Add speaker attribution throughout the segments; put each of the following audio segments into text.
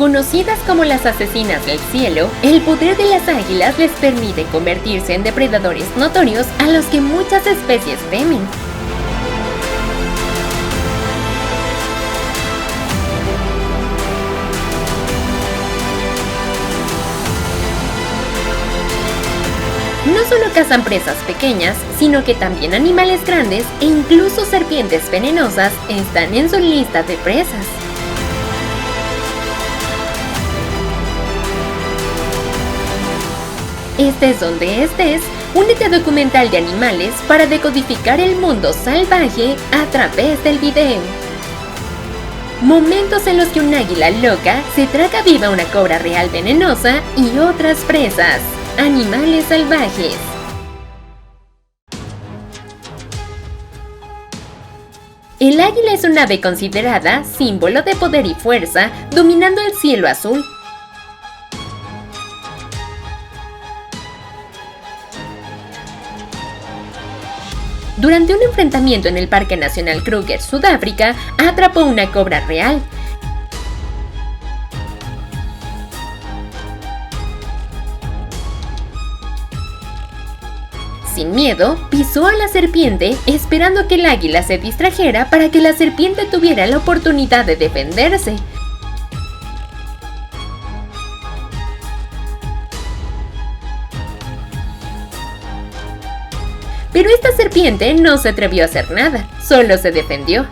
Speaker 1: Conocidas como las asesinas del cielo, el poder de las águilas les permite convertirse en depredadores notorios a los que muchas especies temen. No solo cazan presas pequeñas, sino que también animales grandes e incluso serpientes venenosas están en su lista de presas. Estés donde estés, únete a Documental de Animales para decodificar el mundo salvaje a través del video. Momentos en los que un águila loca se traga viva una cobra real venenosa y otras presas. Animales salvajes. El águila es un ave considerada símbolo de poder y fuerza, dominando el cielo azul. Durante un enfrentamiento en el Parque Nacional Kruger, Sudáfrica, atrapó una cobra real. Sin miedo, pisó a la serpiente, esperando que el águila se distrajera para que la serpiente tuviera la oportunidad de defenderse. Pero esta serpiente no se atrevió a hacer nada, solo se defendió.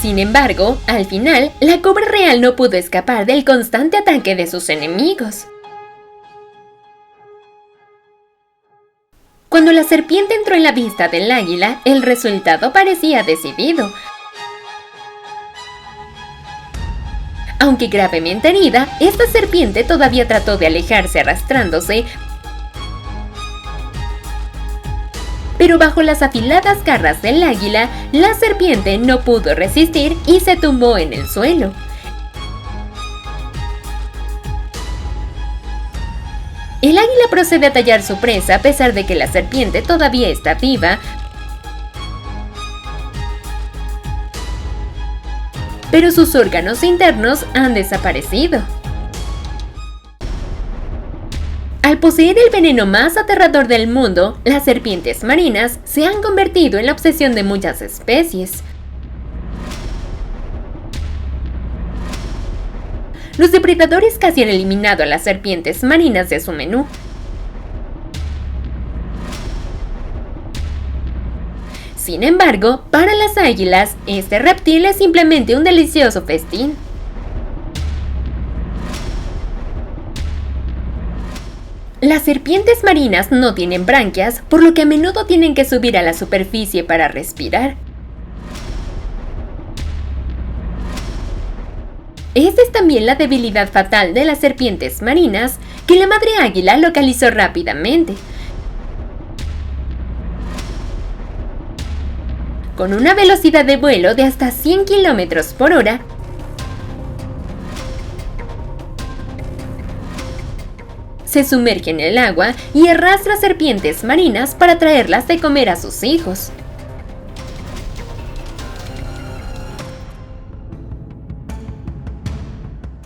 Speaker 1: Sin embargo, al final, la cobra real no pudo escapar del constante ataque de sus enemigos. Cuando la serpiente entró en la vista del águila, el resultado parecía decidido. Aunque gravemente herida, esta serpiente todavía trató de alejarse arrastrándose, pero bajo las afiladas garras del águila, la serpiente no pudo resistir y se tumbó en el suelo. El águila procede a tallar su presa a pesar de que la serpiente todavía está viva, pero sus órganos internos han desaparecido. Al poseer el veneno más aterrador del mundo, las serpientes marinas se han convertido en la obsesión de muchas especies. Los depredadores casi han eliminado a las serpientes marinas de su menú. Sin embargo, para las águilas, este reptil es simplemente un delicioso festín. Las serpientes marinas no tienen branquias, por lo que a menudo tienen que subir a la superficie para respirar. Esta es también la debilidad fatal de las serpientes marinas, que la madre águila localizó rápidamente. Con una velocidad de vuelo de hasta 100 km por hora, se sumerge en el agua y arrastra serpientes marinas para traerlas de comer a sus hijos.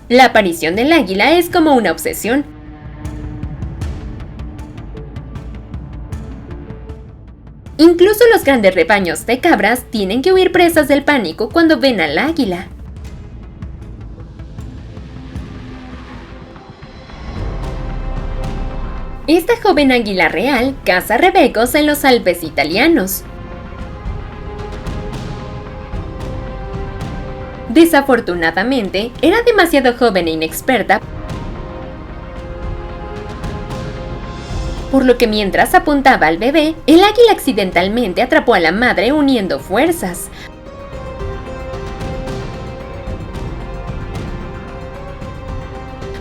Speaker 1: La aparición del águila es como una obsesión. Incluso los grandes rebaños de cabras tienen que huir presas del pánico cuando ven al águila. Esta joven águila real caza rebecos en los Alpes italianos. Desafortunadamente, era demasiado joven e inexperta, por lo que mientras apuntaba al bebé, el águila accidentalmente atrapó a la madre uniendo fuerzas.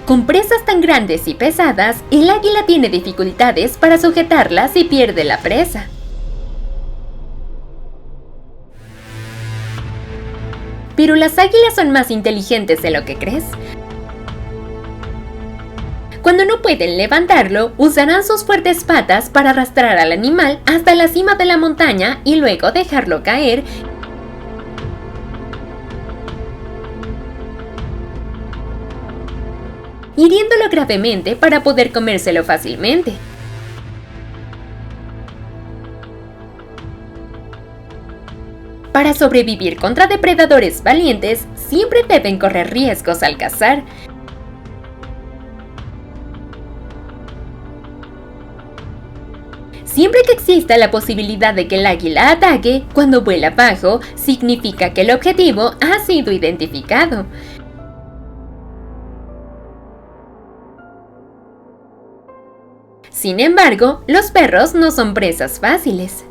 Speaker 1: Con presas tan grandes y pesadas, el águila tiene dificultades para sujetarlas y pierde la presa. Pero las águilas son más inteligentes de lo que crees. Cuando no pueden levantarlo, usarán sus fuertes patas para arrastrar al animal hasta la cima de la montaña y luego dejarlo caer hiriéndolo gravemente para poder comérselo fácilmente. Para sobrevivir contra depredadores valientes, siempre deben correr riesgos al cazar. Siempre que exista la posibilidad de que el águila ataque, cuando vuela bajo, significa que el objetivo ha sido identificado. Sin embargo, los perros no son presas fáciles.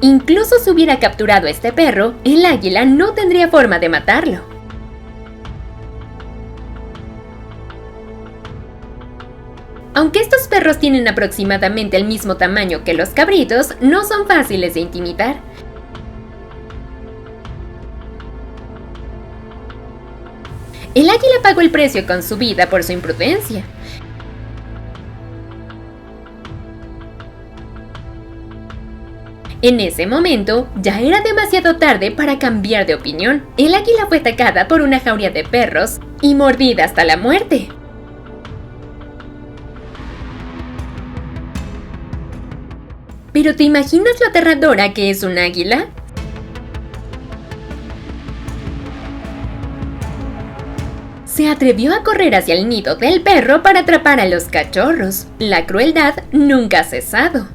Speaker 1: Incluso si hubiera capturado a este perro, el águila no tendría forma de matarlo. Aunque estos perros tienen aproximadamente el mismo tamaño que los cabritos, no son fáciles de intimidar. El águila pagó el precio con su vida por su imprudencia. En ese momento, ya era demasiado tarde para cambiar de opinión. El águila fue atacada por una jauría de perros y mordida hasta la muerte. ¿Pero te imaginas lo aterradora que es un águila? Se atrevió a correr hacia el nido del perro para atrapar a los cachorros. La crueldad nunca ha cesado.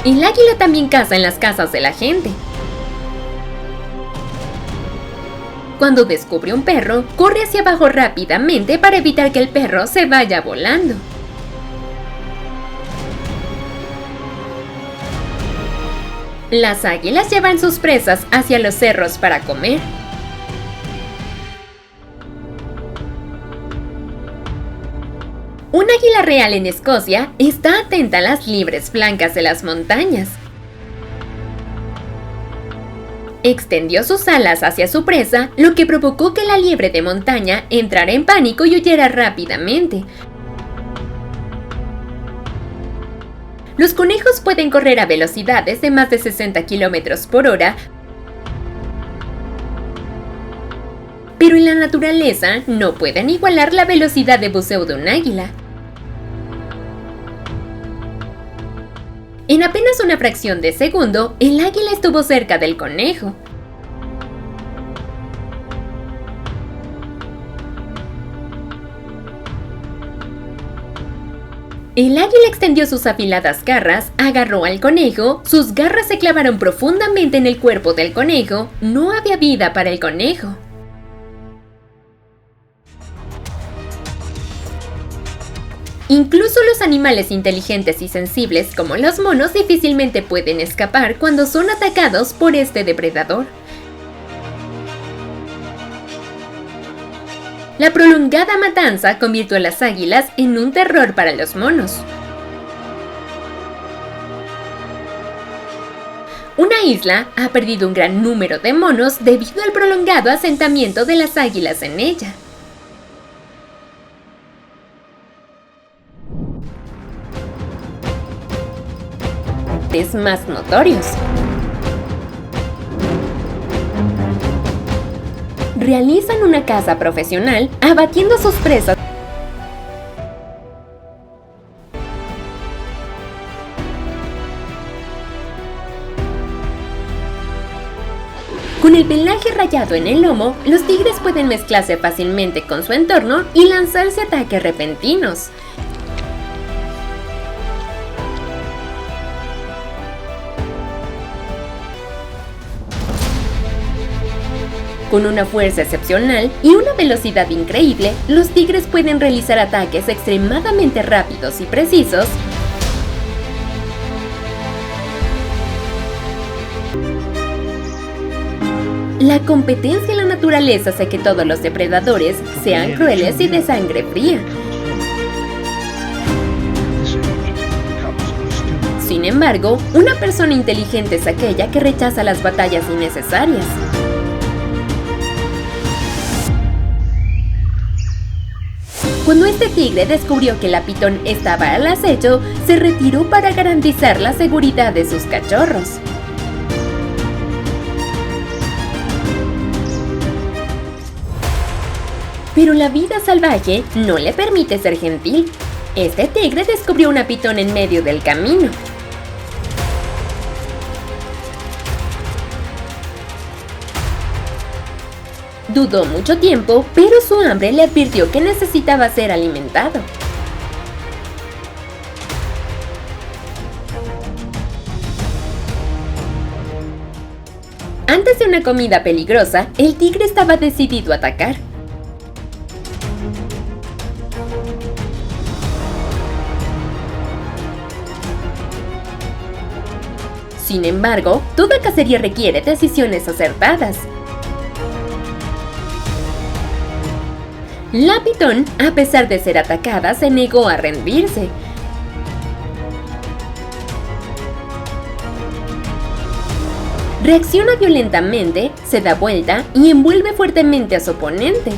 Speaker 1: El águila también caza en las casas de la gente. Cuando descubre un perro, corre hacia abajo rápidamente para evitar que el perro se vaya volando. Las águilas llevan sus presas hacia los cerros para comer. Un águila real en Escocia está atenta a las liebres blancas de las montañas. Extendió sus alas hacia su presa, lo que provocó que la liebre de montaña entrara en pánico y huyera rápidamente. Los conejos pueden correr a velocidades de más de 60 km por hora, pero en la naturaleza no pueden igualar la velocidad de buceo de un águila. En apenas una fracción de segundo, el águila estuvo cerca del conejo. El águila extendió sus afiladas garras, agarró al conejo, sus garras se clavaron profundamente en el cuerpo del conejo, no había vida para el conejo. Incluso los animales inteligentes y sensibles como los monos difícilmente pueden escapar cuando son atacados por este depredador. La prolongada matanza convirtió a las águilas en un terror para los monos. Una isla ha perdido un gran número de monos debido al prolongado asentamiento de las águilas en ella. Más notorios. Realizan una caza profesional abatiendo sus presas. Con el pelaje rayado en el lomo, los tigres pueden mezclarse fácilmente con su entorno y lanzarse ataques repentinos. Con una fuerza excepcional y una velocidad increíble, los tigres pueden realizar ataques extremadamente rápidos y precisos. La competencia en la naturaleza hace que todos los depredadores sean crueles y de sangre fría. Sin embargo, una persona inteligente es aquella que rechaza las batallas innecesarias. Cuando este tigre descubrió que la pitón estaba al acecho, se retiró para garantizar la seguridad de sus cachorros. Pero la vida salvaje no le permite ser gentil. Este tigre descubrió una pitón en medio del camino. Dudó mucho tiempo, pero su hambre le advirtió que necesitaba ser alimentado. Antes de una comida peligrosa, el tigre estaba decidido a atacar. Sin embargo, toda cacería requiere decisiones acertadas. La pitón, a pesar de ser atacada, se negó a rendirse. Reacciona violentamente, se da vuelta y envuelve fuertemente a su oponente.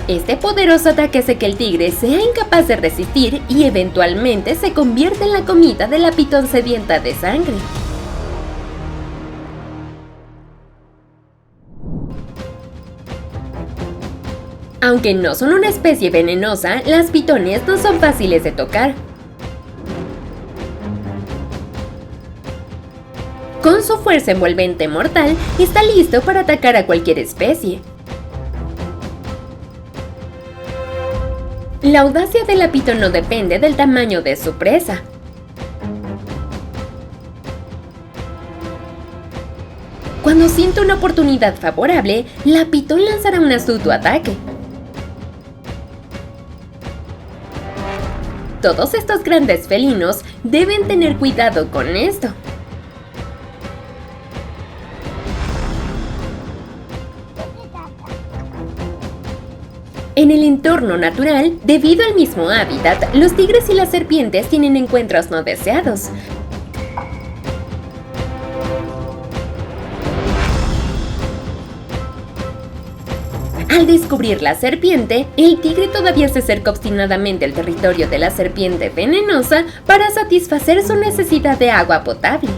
Speaker 1: Este poderoso ataque hace que el tigre sea incapaz de resistir y eventualmente se convierte en la comida de la pitón sedienta de sangre. Aunque no son una especie venenosa, las pitones no son fáciles de tocar. Con su fuerza envolvente mortal, está listo para atacar a cualquier especie. La audacia de la pitón no depende del tamaño de su presa. Cuando siente una oportunidad favorable, la pitón lanzará un astuto ataque. Todos estos grandes felinos deben tener cuidado con esto. En el entorno natural, debido al mismo hábitat, los tigres y las serpientes tienen encuentros no deseados. Al descubrir la serpiente, el tigre todavía se acerca obstinadamente al territorio de la serpiente venenosa para satisfacer su necesidad de agua potable.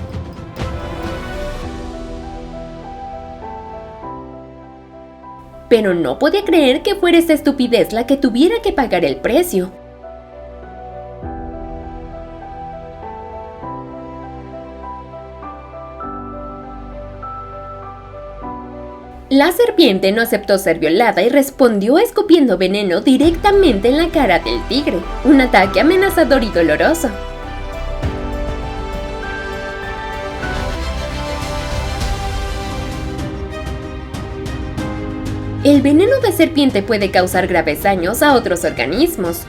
Speaker 1: Pero no podía creer que fuera esta estupidez la que tuviera que pagar el precio. La serpiente no aceptó ser violada y respondió escupiendo veneno directamente en la cara del tigre, un ataque amenazador y doloroso. El veneno de serpiente puede causar graves daños a otros organismos.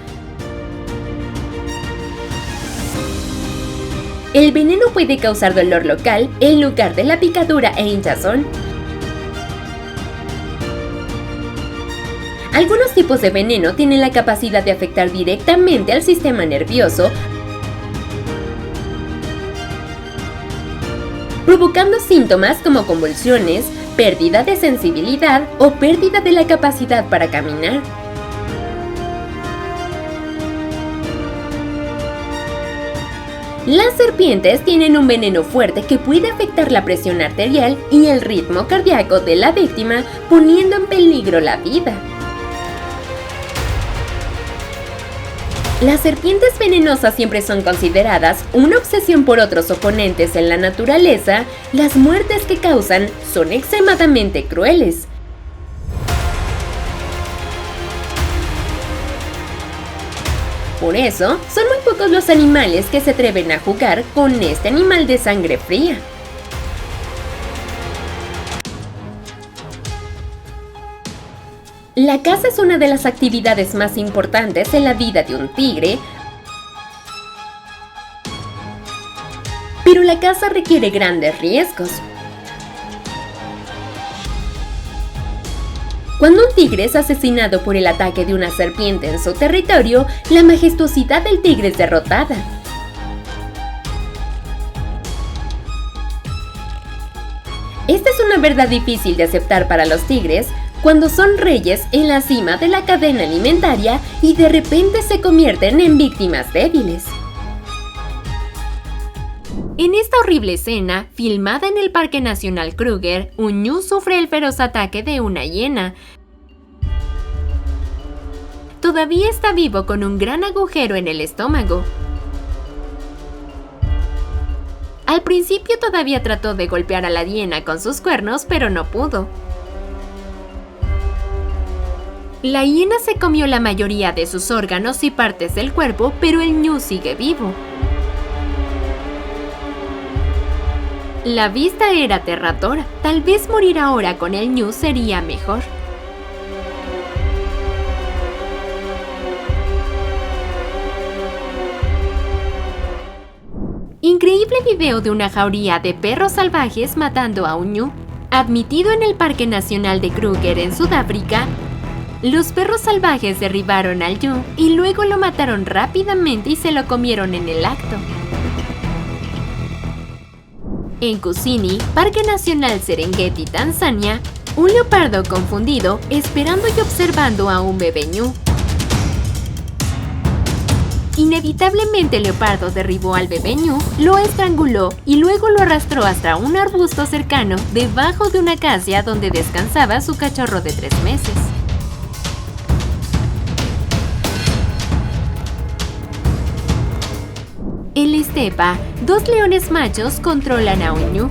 Speaker 1: El veneno puede causar dolor local en lugar de la picadura e hinchazón. Algunos tipos de veneno tienen la capacidad de afectar directamente al sistema nervioso, provocando síntomas como convulsiones, pérdida de sensibilidad o pérdida de la capacidad para caminar. Las serpientes tienen un veneno fuerte que puede afectar la presión arterial y el ritmo cardíaco de la víctima, poniendo en peligro la vida. Las serpientes venenosas siempre son consideradas una obsesión por otros oponentes en la naturaleza. Las muertes que causan son extremadamente crueles. Por eso, son muy pocos los animales que se atreven a jugar con este animal de sangre fría. La caza es una de las actividades más importantes en la vida de un tigre, pero la caza requiere grandes riesgos. Cuando un tigre es asesinado por el ataque de una serpiente en su territorio, la majestuosidad del tigre es derrotada. Esta es una verdad difícil de aceptar para los tigres, cuando son reyes en la cima de la cadena alimentaria y de repente se convierten en víctimas débiles. En esta horrible escena, filmada en el Parque Nacional Kruger, un ñu sufre el feroz ataque de una hiena. Todavía está vivo con un gran agujero en el estómago. Al principio todavía trató de golpear a la hiena con sus cuernos, pero no pudo. La hiena se comió la mayoría de sus órganos y partes del cuerpo, pero el ñu sigue vivo. La vista era aterradora. Tal vez morir ahora con el ñu sería mejor. Increíble video de una jauría de perros salvajes matando a un ñu. Admitido en el Parque Nacional de Kruger en Sudáfrica, los perros salvajes derribaron al ñu y luego lo mataron rápidamente y se lo comieron en el acto. En Kusini, Parque Nacional Serengeti, Tanzania, un leopardo confundido esperando y observando a un bebé ñu. Inevitablemente el leopardo derribó al bebé ñu, lo estranguló y luego lo arrastró hasta un arbusto cercano debajo de una acacia donde descansaba su cachorro de 3 meses. En la estepa, 2 leones machos controlan a un ñu.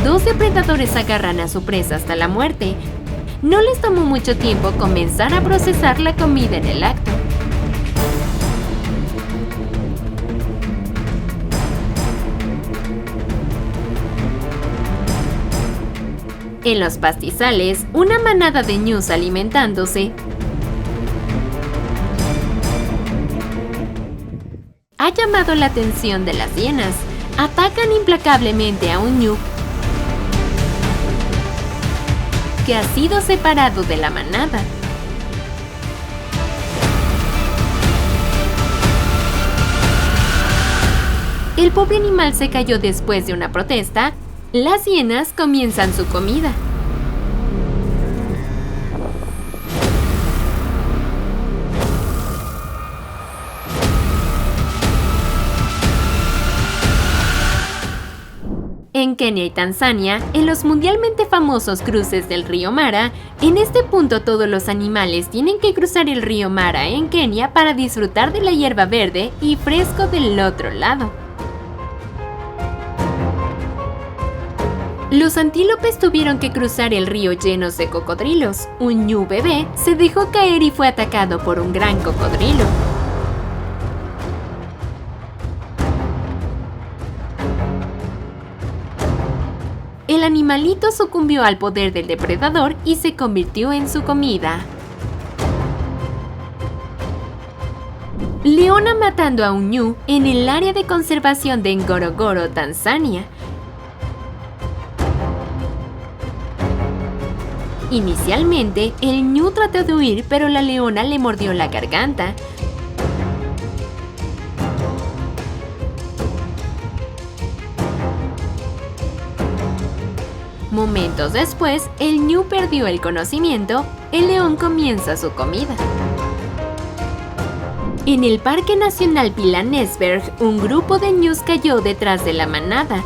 Speaker 1: 2 depredadores agarran a su presa hasta la muerte. No les tomó mucho tiempo comenzar a procesar la comida en el acto. En los pastizales, una manada de ñus alimentándose ha llamado la atención de las hienas. Atacan implacablemente a un ñu que ha sido separado de la manada. El pobre animal se cayó después de una protesta. Las hienas comienzan su comida. En Kenia y Tanzania, en los mundialmente famosos cruces del río Mara, en este punto todos los animales tienen que cruzar el río Mara en Kenia para disfrutar de la hierba verde y fresco del otro lado. Los antílopes tuvieron que cruzar el río llenos de cocodrilos. Un ñu bebé se dejó caer y fue atacado por un gran cocodrilo. El animalito sucumbió al poder del depredador y se convirtió en su comida. Leona matando a un ñu en el área de conservación de Ngorongoro, Tanzania. Inicialmente, el ñu trató de huir, pero la leona le mordió la garganta. Momentos después, el ñu perdió el conocimiento. El león comienza su comida. En el Parque Nacional Pilanesberg, un grupo de ñus cayó detrás de la manada.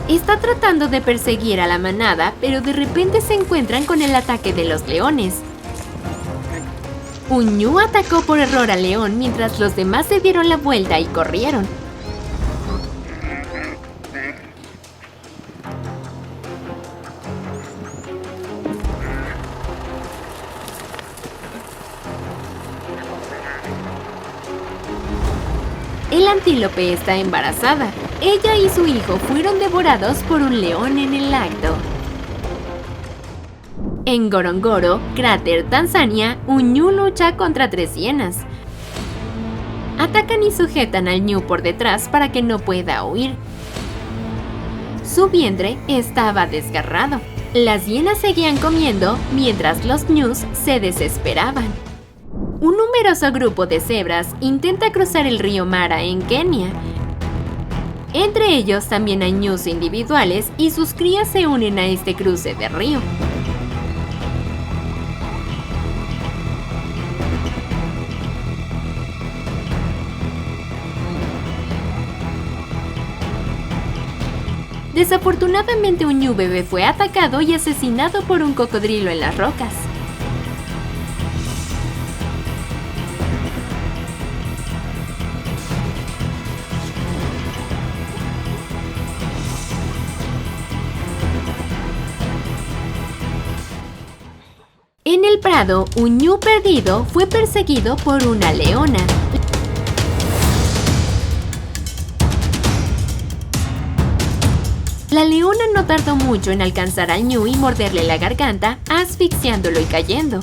Speaker 1: Está tratando de perseguir a la manada, pero de repente se encuentran con el ataque de los leones. Un ñu atacó por error al león mientras los demás se dieron la vuelta y corrieron. El antílope está embarazada. Ella y su hijo fueron devorados por un león en el acto. En Ngorongoro, cráter Tanzania, un ñu lucha contra 3 hienas. Atacan y sujetan al ñu por detrás para que no pueda huir. Su vientre estaba desgarrado. Las hienas seguían comiendo mientras los ñus se desesperaban. Un numeroso grupo de cebras intenta cruzar el río Mara en Kenia. Entre ellos también hay ñus individuales y sus crías se unen a este cruce de río. Desafortunadamente, un ñu bebé fue atacado y asesinado por un cocodrilo en las rocas. En el prado, un ñu perdido fue perseguido por una leona. La leona no tardó mucho en alcanzar al ñu y morderle la garganta, asfixiándolo y cayendo.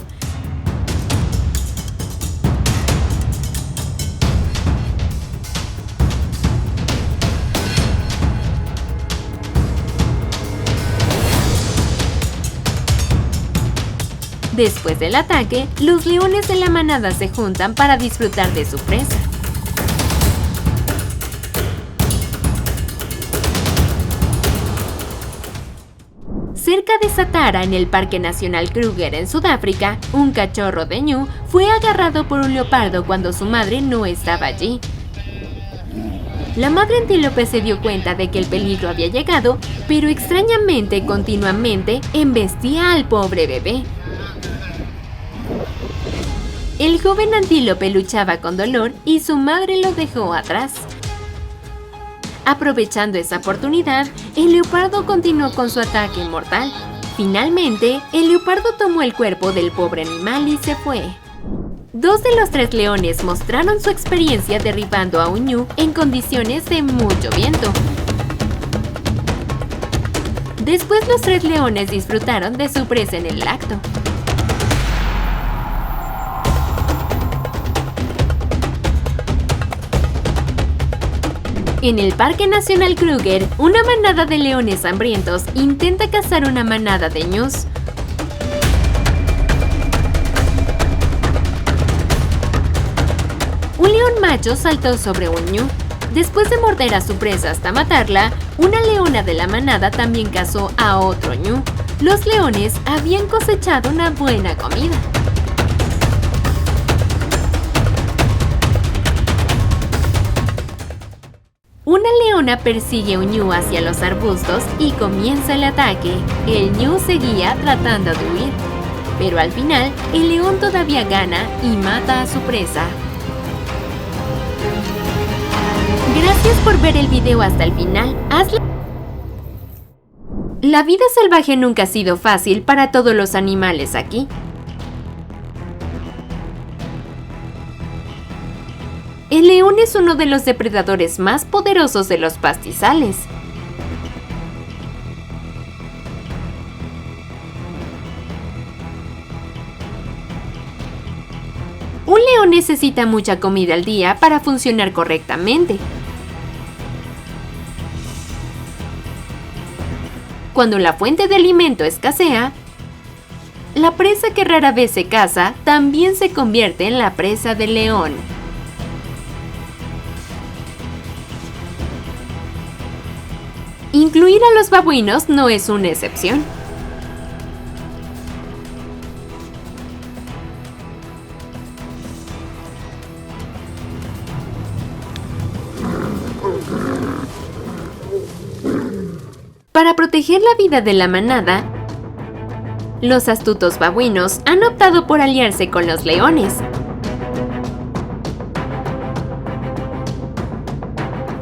Speaker 1: Después del ataque, los leones de la manada se juntan para disfrutar de su presa. Cerca de Satara, en el Parque Nacional Kruger en Sudáfrica, un cachorro de ñu fue agarrado por un leopardo cuando su madre no estaba allí. La madre antílope se dio cuenta de que el peligro había llegado, pero extrañamente continuamente embestía al pobre bebé. El joven antílope luchaba con dolor y su madre lo dejó atrás. Aprovechando esa oportunidad, el leopardo continuó con su ataque mortal. Finalmente, el leopardo tomó el cuerpo del pobre animal y se fue. 2 de los 3 leones mostraron su experiencia derribando a un ñu en condiciones de mucho viento. Después, los 3 leones disfrutaron de su presa en el acto. En el Parque Nacional Kruger, una manada de leones hambrientos intenta cazar una manada de ñus. Un león macho saltó sobre un ñu. Después de morder a su presa hasta matarla, una leona de la manada también cazó a otro ñu. Los leones habían cosechado una buena comida. Una leona persigue a un ñu hacia los arbustos y comienza el ataque. El ñu seguía tratando de huir, pero al final el león todavía gana y mata a su presa. Gracias por ver el video hasta el final. La vida salvaje nunca ha sido fácil para todos los animales aquí. El león es uno de los depredadores más poderosos de los pastizales. Un león necesita mucha comida al día para funcionar correctamente. Cuando la fuente de alimento escasea, la presa que rara vez se caza también se convierte en la presa del león. Incluir a los babuinos no es una excepción. Para proteger la vida de la manada, los astutos babuinos han optado por aliarse con los leones.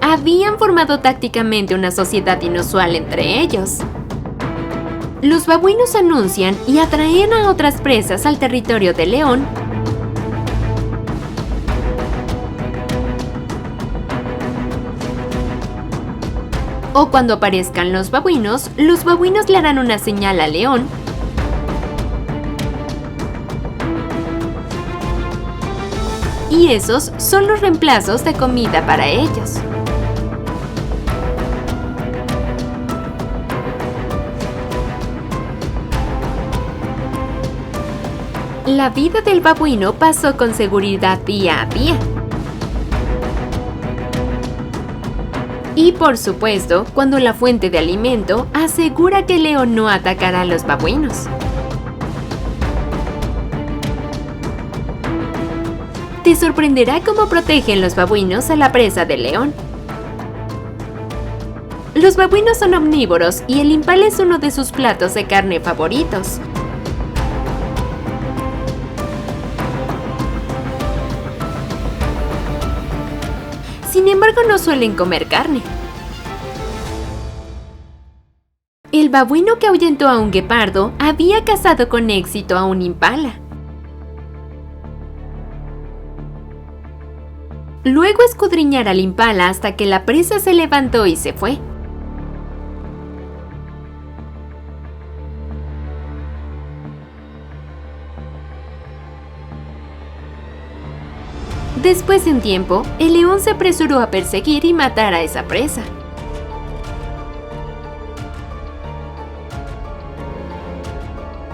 Speaker 1: Habían formado tácticamente una sociedad inusual entre ellos. Los babuinos anuncian y atraen a otras presas al territorio del león. O cuando aparezcan los babuinos le harán una señal al león. Y esos son los reemplazos de comida para ellos. La vida del babuino pasó con seguridad día a día. Y por supuesto, cuando la fuente de alimento asegura que el león no atacará a los babuinos. Te sorprenderá cómo protegen los babuinos a la presa del león. Los babuinos son omnívoros y el impala es uno de sus platos de carne favoritos. Sin embargo, no suelen comer carne. El babuino que ahuyentó a un guepardo había cazado con éxito a un impala. Luego escudriñar al impala hasta que la presa se levantó y se fue. Después de un tiempo, el león se apresuró a perseguir y matar a esa presa.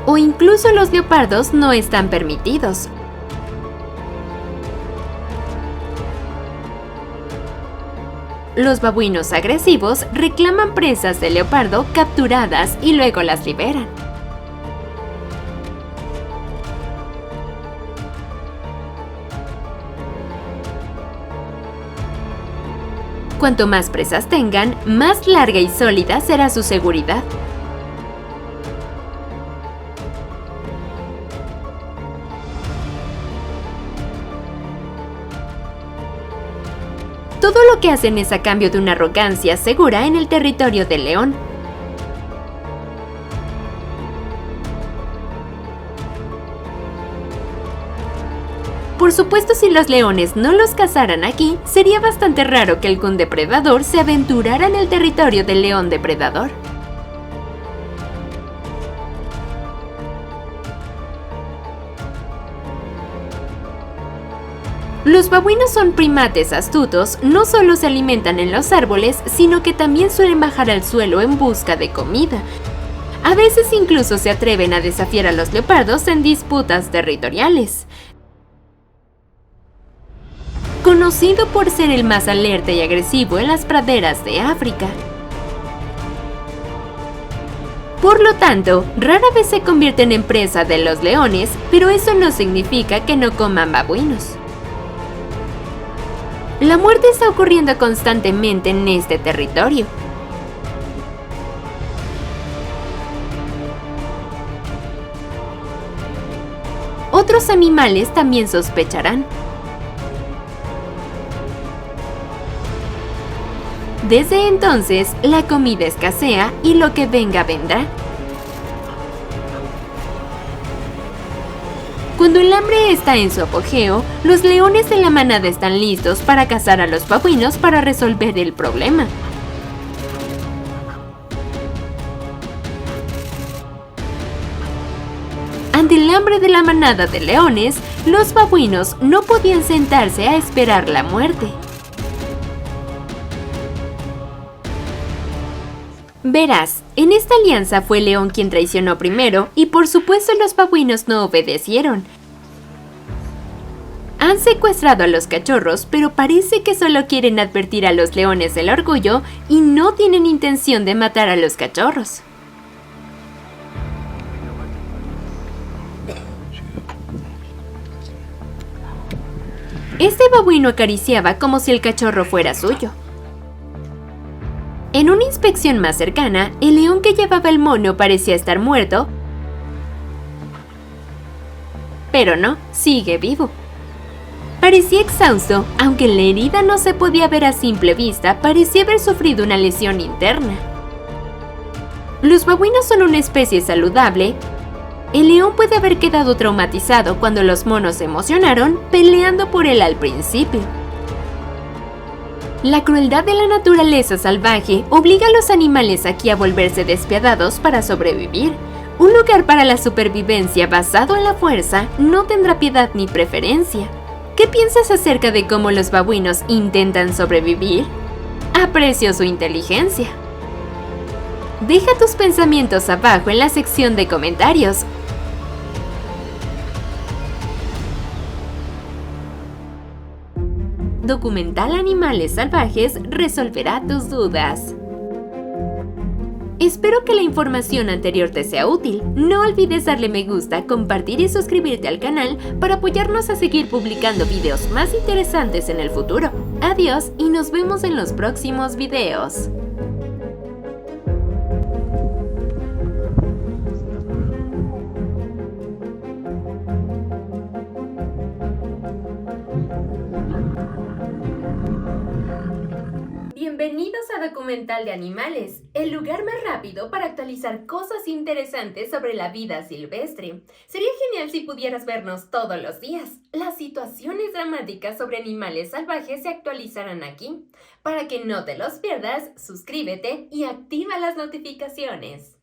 Speaker 1: O incluso los leopardos no están permitidos. Los babuinos agresivos reclaman presas de leopardo capturadas y luego las liberan. Cuanto más presas tengan, más larga y sólida será su seguridad. Todo lo que hacen es a cambio de una arrogancia segura en el territorio del león. Por supuesto, si los leones no los cazaran aquí, sería bastante raro que algún depredador se aventurara en el territorio del león depredador. Los babuinos son primates astutos, no solo se alimentan en los árboles, sino que también suelen bajar al suelo en busca de comida. A veces incluso se atreven a desafiar a los leopardos en disputas territoriales. Conocido por ser el más alerta y agresivo en las praderas de África. Por lo tanto, rara vez se convierten en presa de los leones, pero eso no significa que no coman babuinos. La muerte está ocurriendo constantemente en este territorio. Otros animales también sospecharán. Desde entonces, la comida escasea y lo que venga vendrá. Cuando el hambre está en su apogeo, los leones de la manada están listos para cazar a los babuinos para resolver el problema. Ante el hambre de la manada de leones, los babuinos no podían sentarse a esperar la muerte. Verás, en esta alianza fue el león quien traicionó primero y por supuesto los babuinos no obedecieron. Han secuestrado a los cachorros, pero parece que solo quieren advertir a los leones del orgullo y no tienen intención de matar a los cachorros. Este babuino acariciaba como si el cachorro fuera suyo. En una inspección más cercana, el león que llevaba el mono parecía estar muerto, pero no, sigue vivo. Parecía exhausto, aunque la herida no se podía ver a simple vista, parecía haber sufrido una lesión interna. Los babuinos son una especie saludable. El león puede haber quedado traumatizado cuando los monos se emocionaron peleando por él al principio. La crueldad de la naturaleza salvaje obliga a los animales aquí a volverse despiadados para sobrevivir. Un lugar para la supervivencia basado en la fuerza no tendrá piedad ni preferencia. ¿Qué piensas acerca de cómo los babuinos intentan sobrevivir? Aprecio su inteligencia. Deja tus pensamientos abajo en la sección de comentarios. Documental Animales Salvajes resolverá tus dudas. Espero que la información anterior te sea útil. No olvides darle me gusta, compartir y suscribirte al canal para apoyarnos a seguir publicando videos más interesantes en el futuro. Adiós y nos vemos en los próximos videos. Bienvenidos a Documental de Animales, el lugar más rápido para actualizar cosas interesantes sobre la vida silvestre. Sería genial si pudieras vernos todos los días. Las situaciones dramáticas sobre animales salvajes se actualizarán aquí. Para que no te los pierdas, suscríbete y activa las notificaciones.